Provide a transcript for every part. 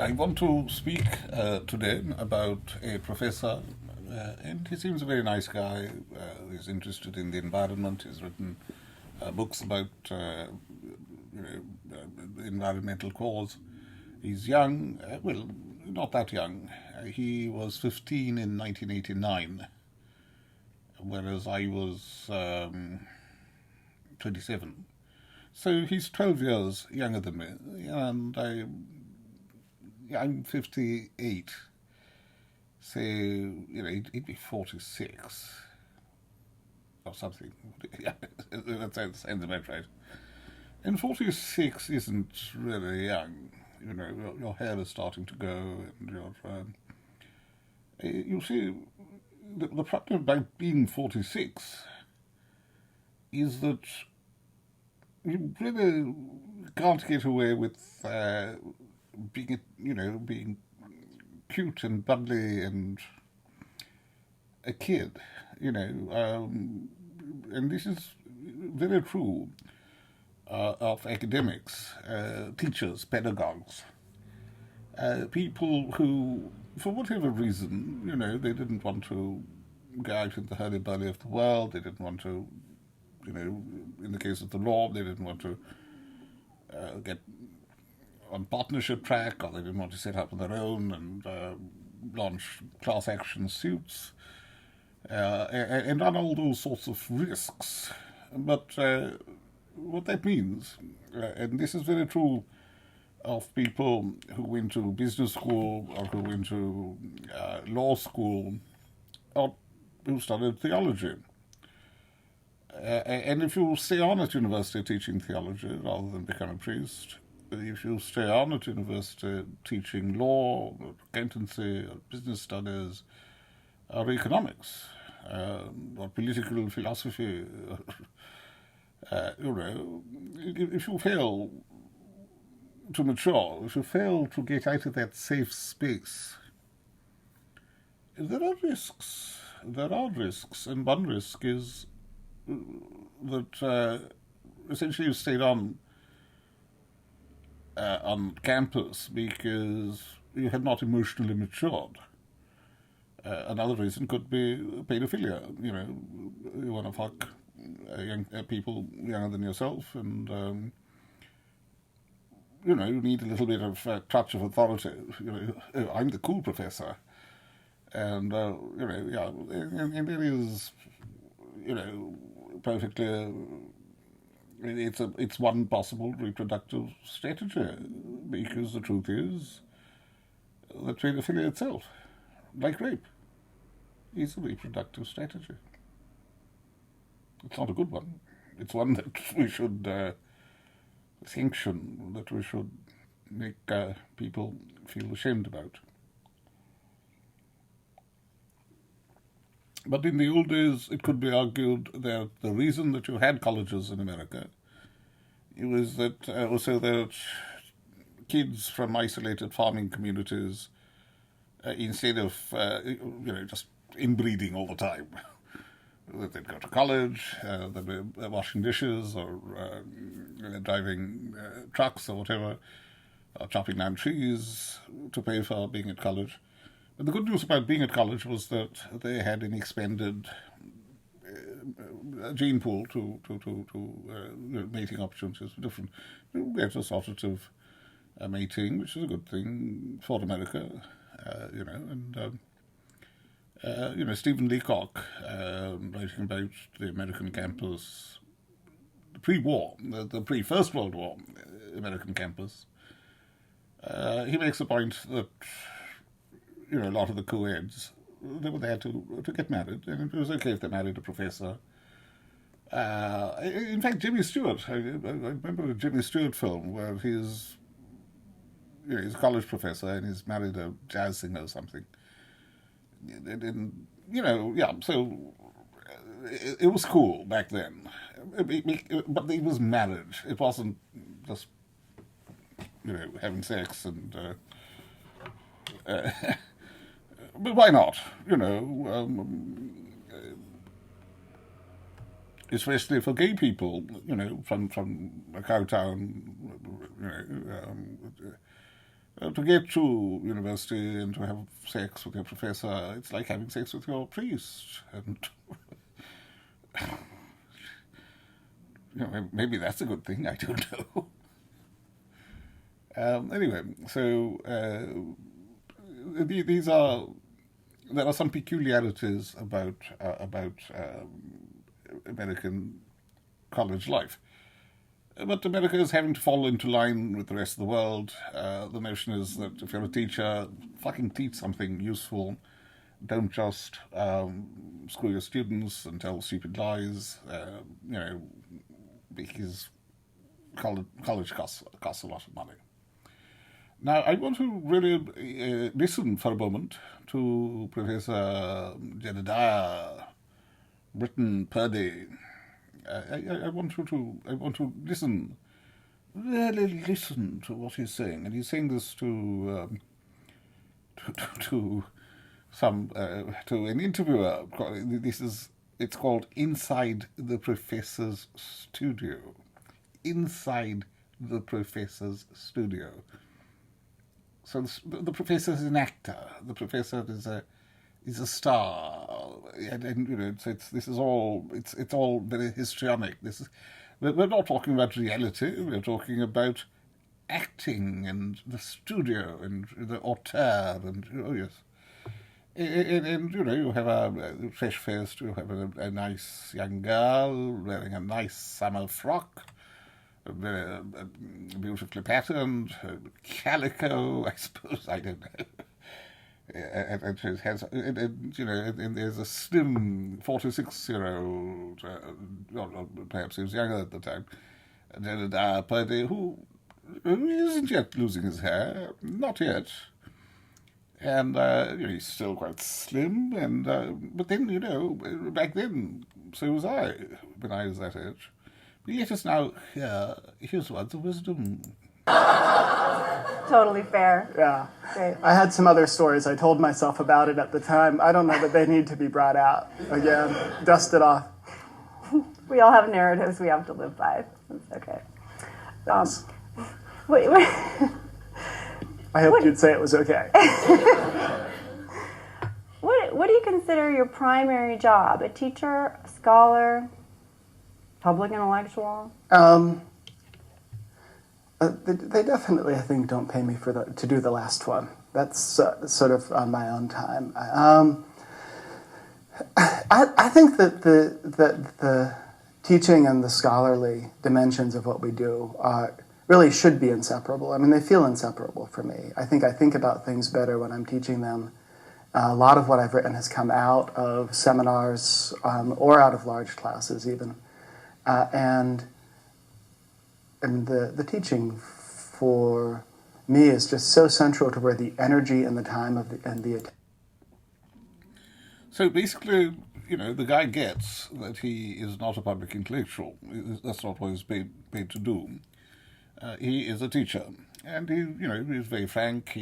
I want to speak today about a professor, and he seems a very nice guy. He's interested in the environment. He's written books about the environmental cause. He's young, well, not that young. He was 15 in 1989, whereas I was 27. So he's 12 years younger than me, and I'm 58. So, he'd be 46 or something. Yeah, that sounds about right. And 46 isn't really young. Your hair is starting to go, and you see, the problem about being 46 is that you really can't get away with being cute and bubbly and a kid, and this is very true of academics, teachers, pedagogues, people who, for whatever reason, they didn't want to go out in the hurly-burly of the world. They didn't want to, in the case of the law, they didn't want to get on partnership track, or they didn't want to set up on their own and launch class action suits and run all those sorts of risks. But what that means, and this is very true of people who went to business school or who went to law school or who studied theology. And if you stay on at university teaching theology rather than become a priest, if you stay on at university teaching law, or accountancy, or business studies, or economics, or political philosophy, if you fail to mature, if you fail to get out of that safe space, there are risks. There are risks, and one risk is that essentially you stayed on campus because you had not emotionally matured. Another reason could be pedophilia. You want to fuck people younger than yourself, and you need a little bit of touch of authority. I'm the cool professor, and and it is, perfectly. It's one possible reproductive strategy, because the truth is that pedophilia itself, like rape, is a reproductive strategy. It's not a good one. It's one that we should sanction, that we should make people feel ashamed about. But in the old days, it could be argued that the reason that you had colleges in America was that also that kids from isolated farming communities, instead of just inbreeding all the time, that they'd go to college, they'd be washing dishes or driving trucks or whatever, or chopping down trees to pay for being at college. But the good news about being at college was that they had an expanded gene pool to mating opportunities for different, heterosortative mating, which is a good thing for America, Stephen Leacock, writing about the American campus, the pre-war, the pre-First World War American campus, he makes the point that a lot of the co-eds, they were there to get married, and it was okay if they married a professor. In fact, Jimmy Stewart, I remember a Jimmy Stewart film where he's a college professor and he's married a jazz singer or something. And, so it was cool back then. But it was marriage. It wasn't just, having sex and... but why not? Especially for gay people, from a cow town, To get to university and to have sex with your professor, it's like having sex with your priest. And maybe that's a good thing, I don't know. Anyway, so there are some peculiarities about American college life. But America is having to fall into line with the rest of the world. The notion is that if you're a teacher, fucking teach something useful. Don't just screw your students and tell stupid lies, because college costs a lot of money. Now, I want to really listen for a moment to Professor Jedidah Britton Purdey. I want to listen, really listen to what he's saying, and he's saying this to an interviewer. It's called Inside the Professor's Studio. Inside the Professor's Studio. So the professor is an actor. The professor is a star, and it's all very histrionic. We're not talking about reality. We're talking about acting and the studio and the auteur and and you have a fresh faced, you have a nice young girl wearing a nice summer frock. Beautifully patterned, calico, I suppose, I don't know. And it has, and there's a slim 46-year-old, or perhaps he was younger at the time, Jedidah Britton, who isn't yet losing his hair, not yet. And he's still quite slim, and but then, back then, so was I, when I was that age. Let us now hear his words of wisdom. Totally fair. Yeah. Great. I had some other stories. I told myself about it at the time. I don't know that they need to be brought out again. Dust it off. We all have narratives we have to live by. It's okay. Yes. Wait. I hoped you'd say it was okay. What do you consider your primary job? A teacher, a scholar, public intellectual? They definitely, I think, don't pay me to do the last one. That's sort of on my own time. I think that the teaching and the scholarly dimensions of what we do really should be inseparable. I mean, they feel inseparable for me. I think about things better when I'm teaching them. A lot of what I've written has come out of seminars or out of large classes even. And the teaching for me is just so central to where the energy and the time and the attention. So basically, the guy gets that he is not a public intellectual. That's not what he's paid to do. He is a teacher, and he's very frank.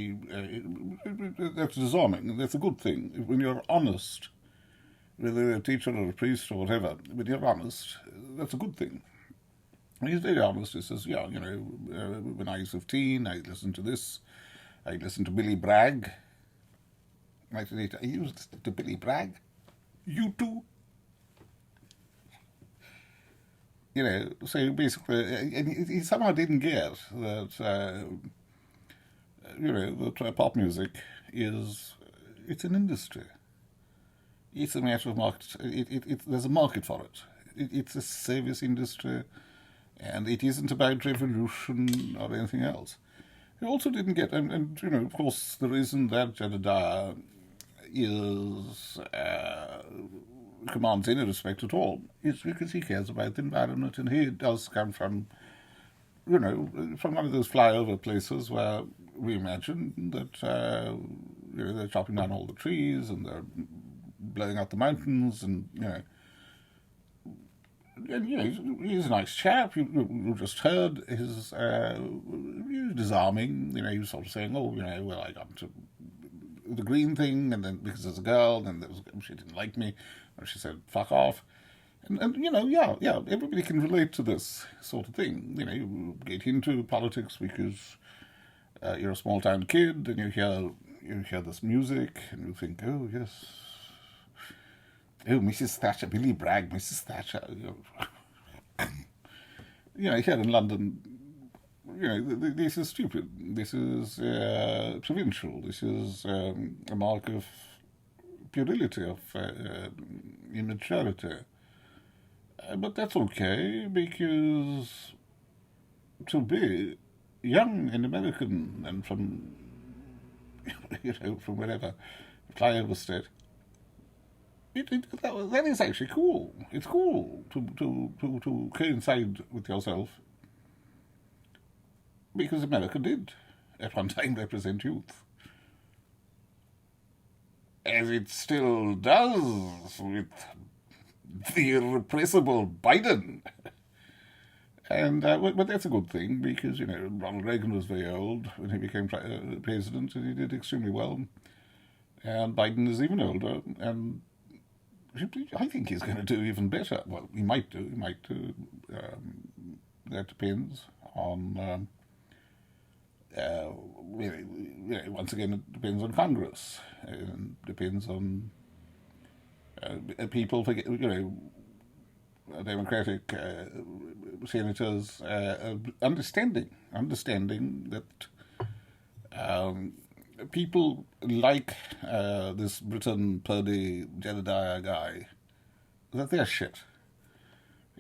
That's disarming. That's a good thing. When you're honest, whether you're a teacher or a priest or whatever, when you're honest, that's a good thing. And he's very honest. He says, when I was 15, I listened to this. I listened to Billy Bragg. I said, you listened to Billy Bragg? You too? So basically, and he somehow didn't get that, that pop music it's an industry. It's a matter of market. There's a market for it. It's a service industry, and it isn't about revolution or anything else. He also didn't get, and of course, the reason that Jedidah commands any respect at all is because he cares about the environment, and he does come from, from one of those flyover places where we imagine that, they're chopping down all the trees and they're blowing out the mountains, and he's a nice chap. You just heard his he was disarming. He was sort of saying, well, I got to the green thing, and then because there's a girl, and she didn't like me, and she said, fuck off. And everybody can relate to this sort of thing. You get into politics because You're a small town kid, and you hear this music, and you think, oh yes, oh Mrs. Thatcher, Billy Bragg, Mrs. Thatcher. Here in London, this is stupid. This is provincial. This is a mark of puerility, of immaturity. But that's okay, because to be young and American and from from wherever, flyover state, that is actually cool. It's cool to coincide with yourself, because America did at one time represent youth, as it still does with the irrepressible Biden. And but that's a good thing, because Ronald Reagan was very old when he became president, and he did extremely well. And Biden is even older, and I think he's going to do even better. Well, he might do. He might do. That depends on. Once again, it depends on Congress. It depends on people. Democratic senators understanding that people like this Britton Purdey Jedidah guy, that they're shit.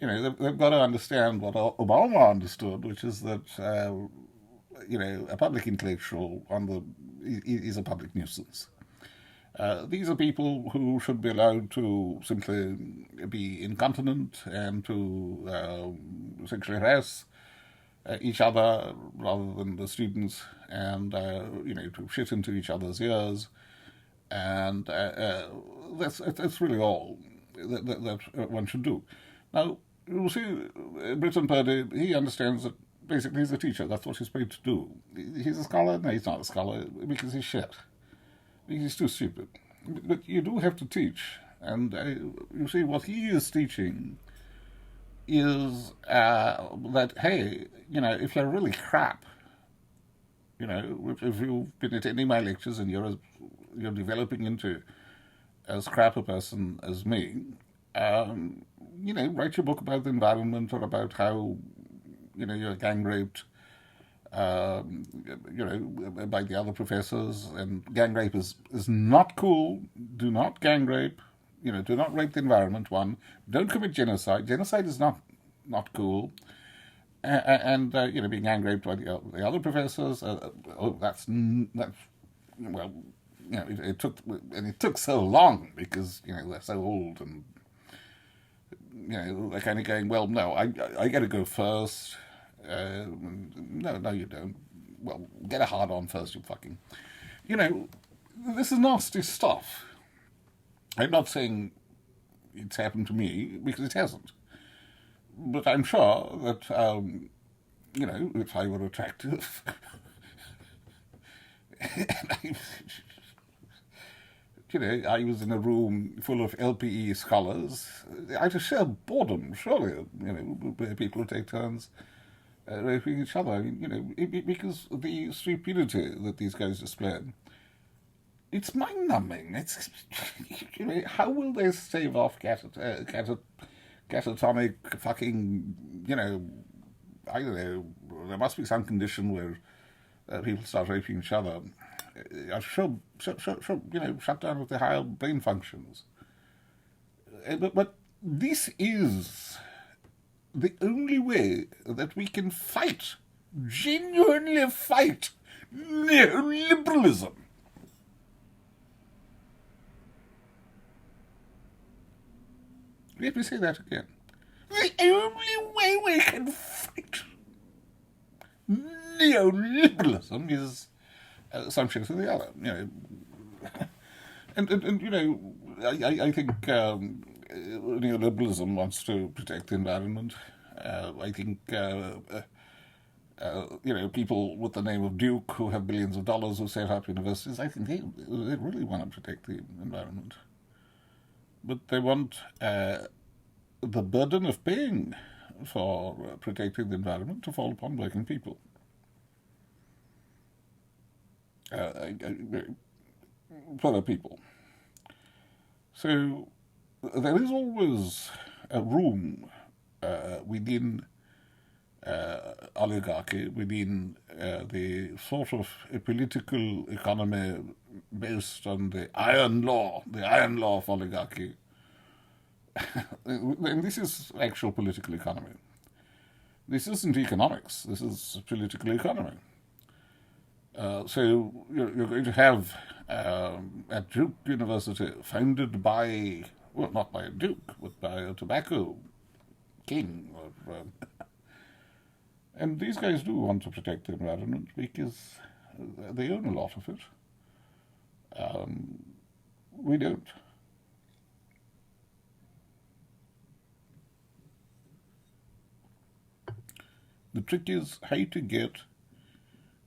They've got to understand what Obama understood, which is that a public intellectual is a public nuisance. These are people who should be allowed to simply be incontinent and to sexually harass each other rather than the students, and to shit into each other's ears, and that's really all that one should do. Now, you see, Britton Purdey, he understands that basically he's a teacher. That's what he's paid to do. He's a scholar? No, he's not a scholar, because he's shit. He's too stupid. But you do have to teach. And you see, what he is teaching is that, hey, if you're really crap, if you've been attending my lectures and you're developing into as crap a person as me, write your book about the environment, or about how, you're gang raped, by the other professors, and gang rape is not cool. Do not gang rape. Do not rape the environment. One, don't commit genocide. Genocide is not cool. And being gang raped by the other professors. It took so long, because they're so old, and they're kind of going, well, no, I got to go first. No, you don't. Well, get a hard on first, you fucking. This is nasty stuff. I'm not saying it's happened to me, because it hasn't. But I'm sure that, if I were attractive, and I was in a room full of LPE scholars, I'd have sheer boredom, surely, people would take turns raping each other. Because the stupidity that these guys display, it's mind-numbing. It's how will they stave off catatonic fucking, I don't know, there must be some condition where people start raping each other. Shut down with the higher brain functions. But this is the only way that we can genuinely fight neoliberalism. Let me say that again. The only way we can fight neoliberalism is some shit or the other. And I think neoliberalism wants to protect the environment. I think people with the name of Duke, who have billions of dollars, who set up universities, I think they really want to protect the environment. But they want the burden of paying for protecting the environment to fall upon working people. fellow people. So there is always a room within oligarchy, within the sort of a political economy based on the iron law of oligarchy. And this is actual political economy. This isn't economics, this is political economy. So you're going to have at Duke University, founded by, well, not by a duke, but by a tobacco king. And these guys do want to protect the environment because they own a lot of it. We don't. The trick is how to get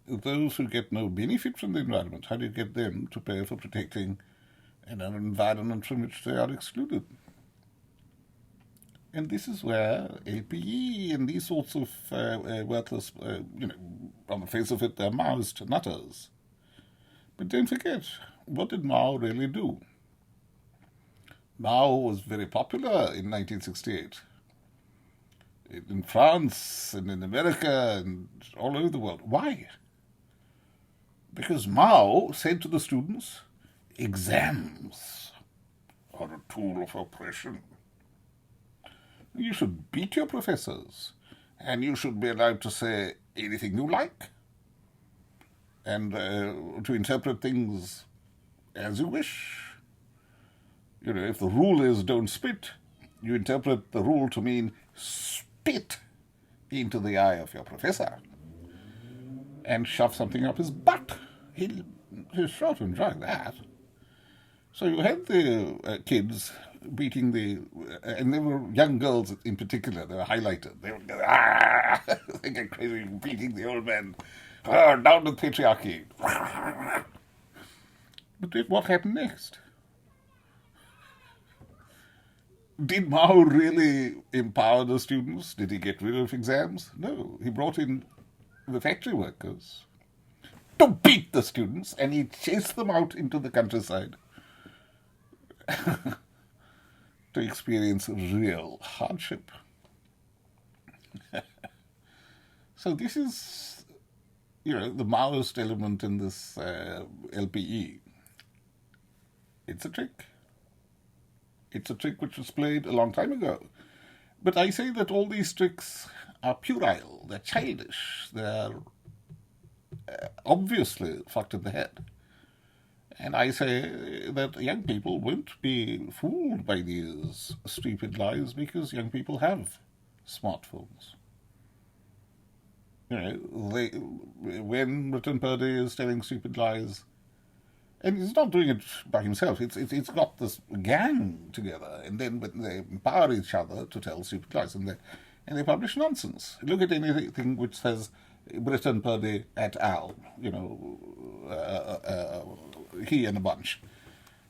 those who get no benefit from the environment, how do you get them to pay for protecting an environment from which they are excluded? And this is where LPE and these sorts of worthless, on the face of it, they're Maoist nutters. But don't forget, what did Mao really do? Mao was very popular in 1968. In France and in America and all over the world. Why? Because Mao said to the students, exams are a tool of oppression. You should beat your professors, and you should be allowed to say anything you like, and to interpret things as you wish. If the rule is don't spit, you interpret the rule to mean spit into the eye of your professor and shove something up his butt. He's sure to enjoy that. So you had the kids beating and they were young girls in particular, they were highlighted. They would go, they get crazy, beating the old men. Down with patriarchy. But what happened next? Did Mao really empower the students? Did he get rid of exams? No, he brought in the factory workers to beat the students, and he chased them out into the countryside to experience real hardship. So this is, the Maoist element in this LPE. It's a trick. It's a trick which was played a long time ago. But I say that all these tricks are puerile, they're childish, they're obviously fucked in the head. And I say that young people won't be fooled by these stupid lies because young people have smartphones. When Britton Purdey is telling stupid lies, and he's not doing it by himself, it's got this gang together, and then they empower each other to tell stupid lies, and they publish nonsense. Look at anything which says Britton Purdey et al., he and a bunch.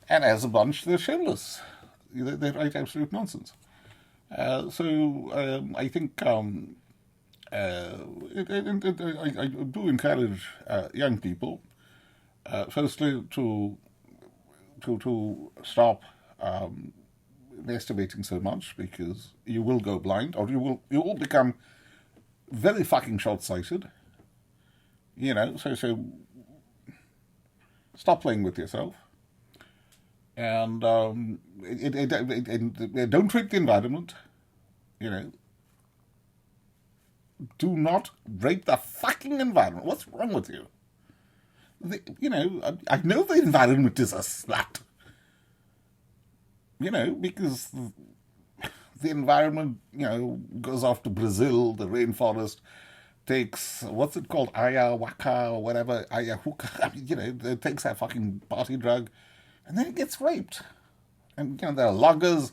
And as a bunch, they're shameless. They write absolute nonsense. So I think I do encourage young people, firstly, to stop masturbating so much, because you will go blind, or you will become very fucking short-sighted. So stop playing with yourself, and don't rape the environment. Do not rape the fucking environment. What's wrong with you? I know the environment is a slut. Because the environment, goes off to Brazil, the rainforest, takes, what's it called, ayahuasca or whatever, ayahuasca, it takes that fucking party drug, and then it gets raped. And, there are loggers,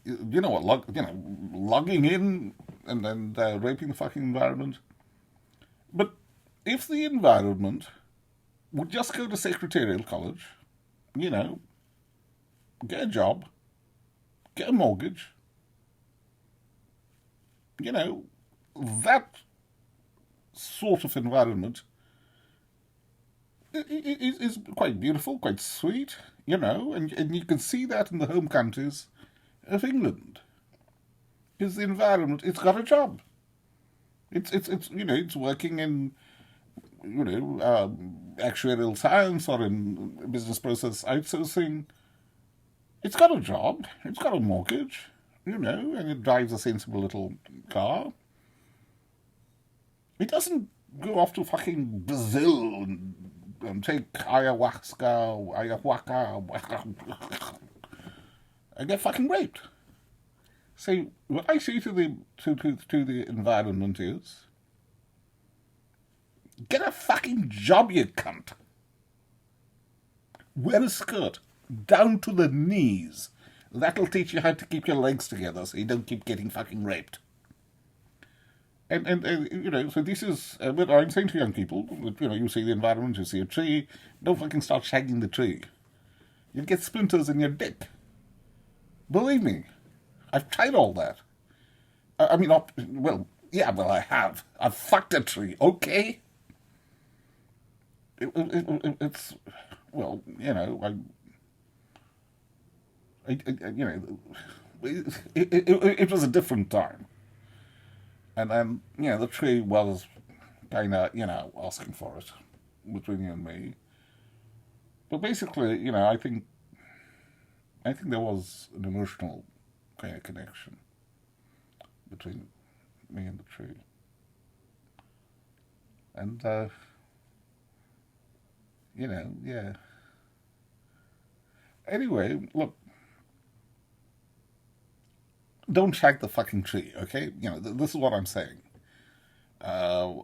logging in and then raping the fucking environment. But if the environment would just go to secretarial college, get a job, get a mortgage, that sort of environment is quite beautiful, quite sweet, and you can see that in the home countries of England. Because the environment, it's got a job. It's working in, actuarial science or in business process outsourcing. It's got a job. It's got a mortgage, and it drives a sensible little car. It doesn't go off to fucking Brazil and take ayahuasca, and get fucking raped. So what I say to the environment is, get a fucking job, you cunt. Wear a skirt down to the knees. That'll teach you how to keep your legs together so you don't keep getting fucking raped. And so this is what I'm saying to young people. You see the environment, you see a tree, don't fucking start shagging the tree. You'll get splinters in your dick. Believe me, I've tried all that. I have. I've fucked a tree, okay? It's, well, it was a different time. And then, the tree was kind of, asking for it between you and me. But basically, I think there was an emotional kind of connection between me and the tree. And, yeah. Anyway, look, don't shag the fucking tree, okay? This is what I'm saying. I'm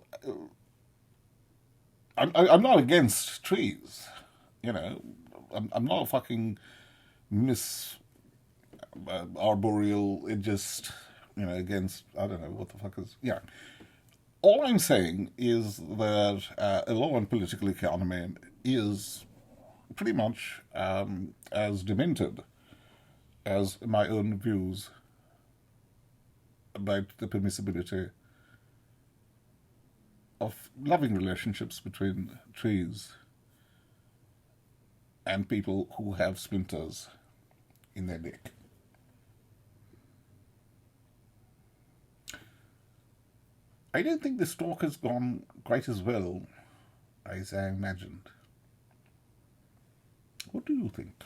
not against trees, I'm not a fucking arboreal, it just, against, I don't know, what the fuck is, yeah. All I'm saying is that a law and political economy is pretty much as demented as my own views about the permissibility of loving relationships between trees and people who have splinters in their dick. I don't think this talk has gone quite as well as I imagined. What do you think?